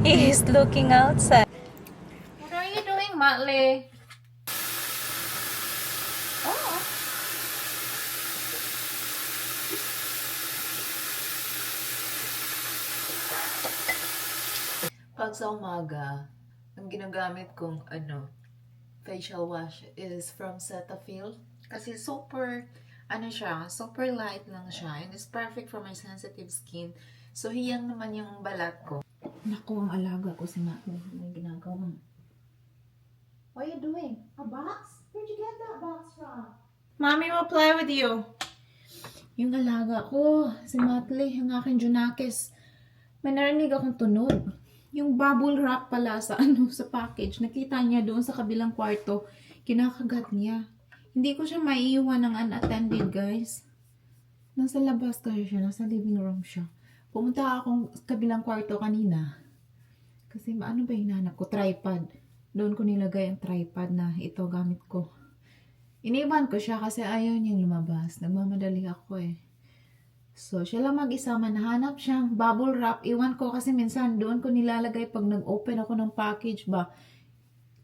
He's looking outside. What are you doing, Matle? Oh. Pag sa umaga, ang ginagamit kong facial wash is from Cetaphil. Kasi super, super light lang siya. And it's perfect for my sensitive skin. So, hiyang naman yung balat ko. Naku, ang alaga ko si Matle. May ginagawa. What are you doing? A box? Where'd you get that box from? Mommy will play with you. Yung alaga ko, si Matle, yung aking Junakis. May narinig akong tunog. Yung bubble wrap pala sa sa package. Nakita niya doon sa kabilang kwarto. Kinakagat niya. Hindi ko siya maiiwan ng unattended, guys. Nasa labas kasi siya. Nasa living room siya. Pumunta akong kabilang kwarto kanina. Kasi ano ba hinahanap ko? Tripod. Doon ko nilagay ang tripod na ito gamit ko. Iniwan ko siya kasi ayaw niyang lumabas. Nagmamadali ako eh. So, siya lang mag-isa, nahanap siyang bubble wrap. Iwan ko kasi minsan doon ko nilalagay pag nag-open ako ng package ba.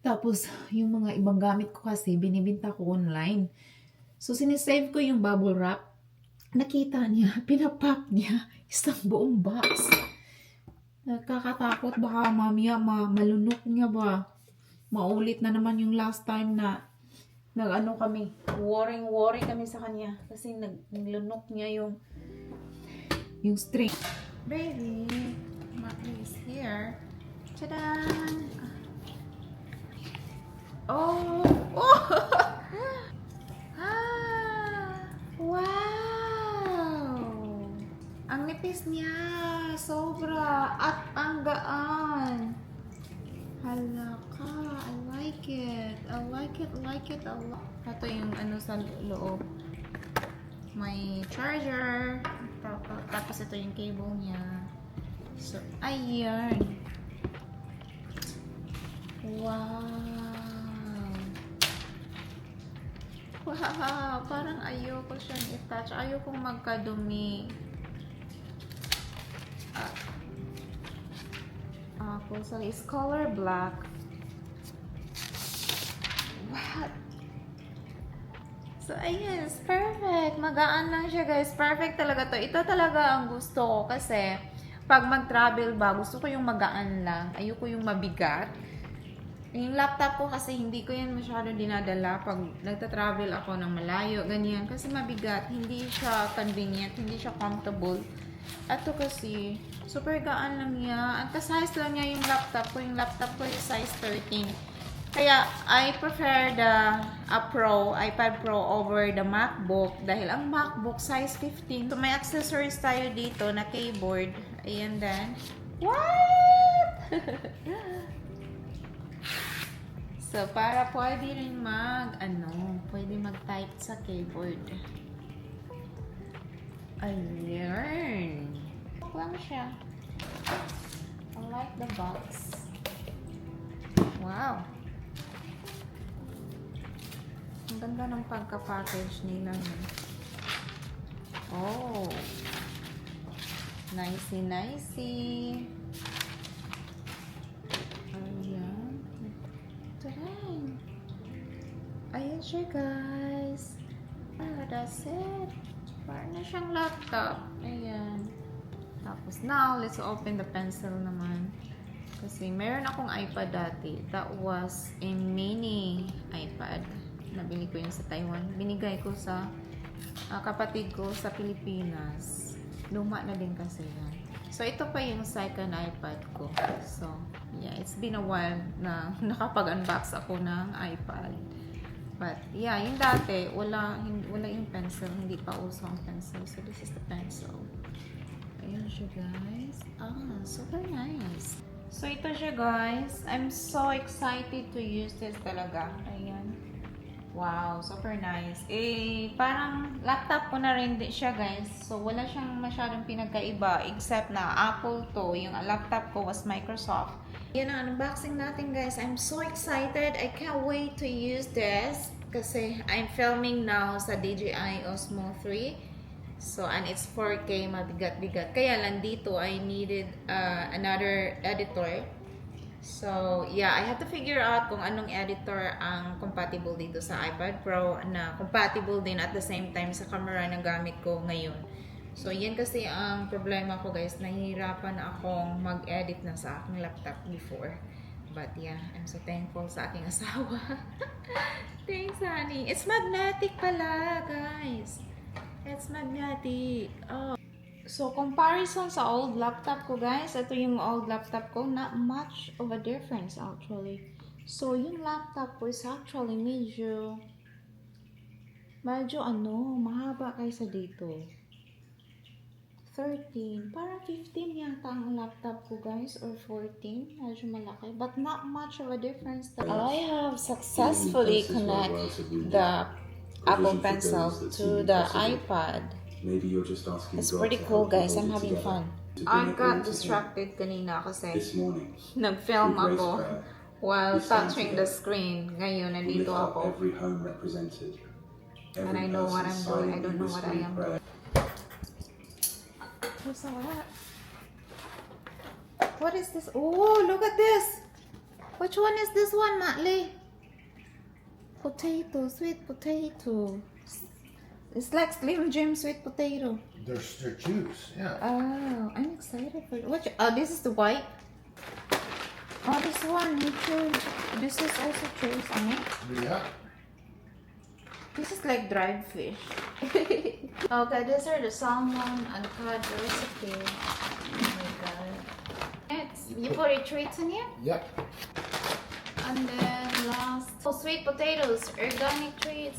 Tapos, yung mga ibang gamit ko kasi, binibinta ko online. So, sinisave ko yung bubble wrap. Nakita niya, pinapop niya isang buong box. Nakakatakot, baka mamaya malunok niya ba. Maulit na naman yung last time na kami, worry kami sa kanya. Kasi naglunok niya yung string. Baby, Matle is here. Tada! Oh! Oh! Ah! Wow! Ang nipis niya. Sobra. At ang gaan. Hala ka. I like it. I like it a lot. Ito yung sa loob. May charger. Tapos ito yung cable niya. So, ayan. Wow. Wow. Parang ayoko siyang i-touch. Ayokong magkadumi. So it's color black. What? So, ayan, it's perfect. Magaan lang siya, guys. Perfect talaga to. Ito talaga ang gusto ko kasi pag mag-travel ba, gusto ko yung magaan lang. Ayoko yung mabigat. Yung laptop ko kasi hindi ko yan masyado dinadala pag nagta-travel ako ng malayo, ganyan. Kasi mabigat, hindi siya convenient, hindi siya comfortable. Ito kasi, super gaan lang niya. Ang size lang niya yung laptop ko. Yung laptop ko is size 13. Kaya, I prefer the iPad Pro over the MacBook dahil ang MacBook size 15. So, may accessories tayo dito na keyboard. Ayan din. What? So, para pwede rin pwede mag-type sa keyboard. Ayan. Lang siya. I like the box. Wow. Ang ganda ng pagka-package nila. Oh. Nicey. Ayan. Taray. Ayan siya, guys. That's it. Parang na siyang laptop. Ayan. Tapos now, let's open the pencil naman. Kasi meron akong iPad dati. That was a mini iPad. Nabili ko yun sa Taiwan. Binigay ko sa kapatid ko sa Pilipinas. Luma na din kasi yan. So, ito pa yung second iPad ko. So, yeah, it's been a while na nakapag-unbox ako ng iPad. But, yeah, yung dati, wala yung pencil. Hindi pa uso ang pencil. So, this is the pencil. Ayan siya, guys. Super nice. So, ito siya, guys. I'm so excited to use this talaga. Ayan. Wow, super nice. Parang laptop ko na rin siya, guys. So, wala siyang masyadong pinagkaiba except na Apple to. Yung laptop ko was Microsoft. Yan ang unboxing natin, guys. I'm so excited. I can't wait to use this kasi I'm filming now sa DJI Osmo 3. So, and it's 4K, mabigat-bigat. Kaya lang dito, I needed another editor. So, yeah, I have to figure out kung anong editor ang compatible dito sa iPad Pro na compatible din at the same time sa camera na gamit ko ngayon. So, yan kasi ang problema ko, guys. Nahihirapan akong mag-edit na sa aking laptop before. But yeah, I'm so thankful sa aking asawa. Thanks, honey. It's magnetic pala, guys. It's magnetic. Oh. So, comparison sa old laptop ko, guys. Ito yung old laptop ko. Not much of a difference, actually. So, yung laptop ko is actually medyo mahaba kaysa dito. 13. Parang 15 yata ang laptop ko, guys. Or 14. Medyo malaki. But not much of a difference. I have successfully connected the Apple Pencil to the iPad. Maybe you're just asking It's God pretty to cool, help you guys. hold I'm it having together. fun. To I bring it got all distracted kanina kasi together. This morning, nag-film through grace ako prayer, while we stand touching the together. screen. Ngayon, we nandito lift up ako. every home represented. And Every I know what person I'm doing. I silently don't know what I whispering am prayer. What's that? What is this? Oh, look at this! Which one is this one, Matley? Potato, sweet potato. It's like Slim Jim sweet potato. They're juice, yeah. Oh, I'm excited for which. Oh, this is the white. Oh, this one we chose. This is also chose on it. Yeah. This is like dried fish. Okay, these are the salmon and cod recipe. Oh my god. You put your treats in here? Yep. And then last, sweet potatoes, organic treats.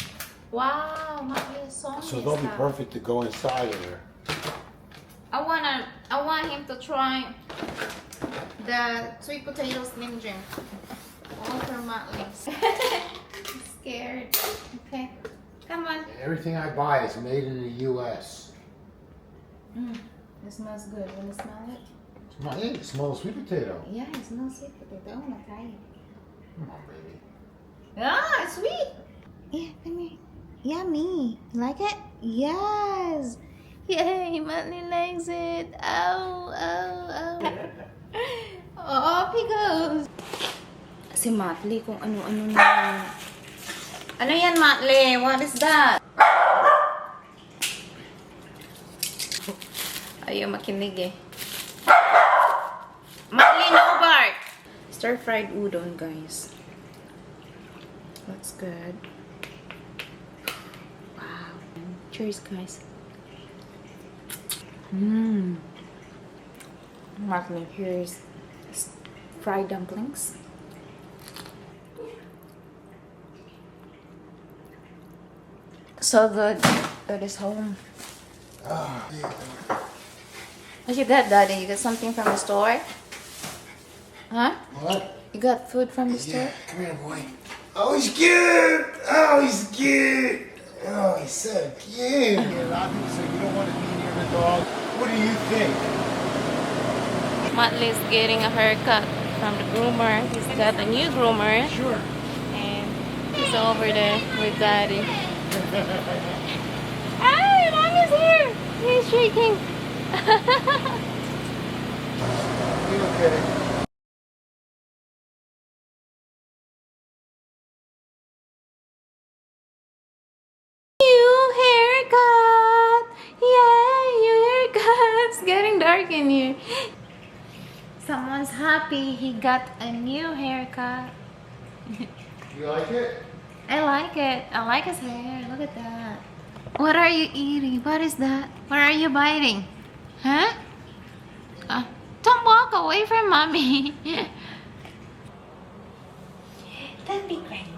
Wow, Matley Song. So they'll be perfect to go inside of there. I want him to try the sweet potato Slim Jim. All for Matley. I'm scared. Okay, come on. Everything I buy is made in the U.S. It smells good. Wanna smell it? It smells sweet potato. Yeah, it smells sweet potato. I wanna try it. Come on, baby. Ah, it's sweet. Yeah, come here. Yummy. You like it? Yes. Yay, Matley likes it. Ow, ow, ow. Off he goes. Si Matley kung ano-ano na. Ano yan, Matley? What is that? Ayaw makinig eh. Matley, no bark! Stir-fried udon, guys. That's good. Wow. Cheers, guys. Matley, here's fried dumplings. So good. That is home. What you got, Daddy? You got something from the store? Huh? What? You got food from the store? Yeah, come here, boy. Oh, he's cute! Oh, he's cute! Oh, he's so cute! A lot of people say you don't want to be near the dog. What do you think? Matley's getting a haircut from the groomer. He's got a new groomer. Sure. And he's over there with Daddy. Hey, Mommy's here! He's shaking. You okay? New haircut! Yay, new haircut! It's getting dark in here. Someone's happy he got a new haircut. You like it? I like it. I like his hair. Look at that. What are you eating? What is that? What are you biting? Huh? Don't walk away from Mommy. Don't be cranky.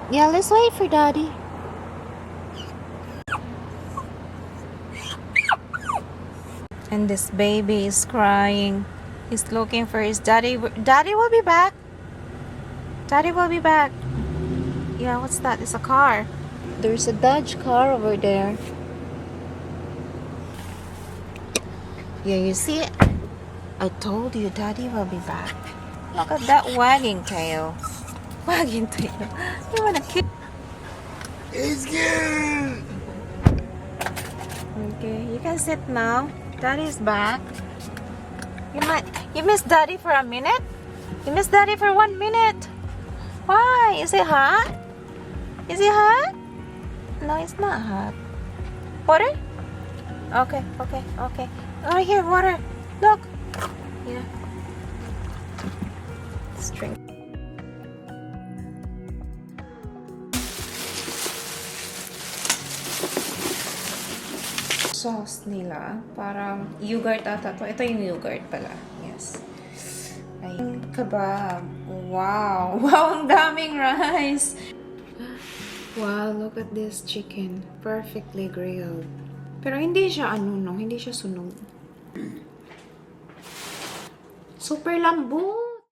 Yeah, let's wait for Daddy. And this baby is crying. He's looking for his daddy. Daddy will be back. Daddy will be back. Yeah, what's that? It's a car. There's a Dodge car over there. Yeah, you see it? I told you Daddy will be back. Look at that wagging tail. Wagging tail. You wanna kill? He's cute. Okay, you can sit now. Daddy's back. You miss Daddy for a minute? You miss Daddy for 1 minute. Why? Is it hot? Is it hot? No, it's not hot. Water? Okay. Oh, here, water. Look. Yeah. Let's drink. Sauce nila. Parang yogurt ata to. Ito yung yogurt pala. Yes. Ay, kebab. Wow. Wow, ang daming rice. Wow, look at this chicken. Perfectly grilled. Pero hindi siya hindi siya sunog. Super lambot.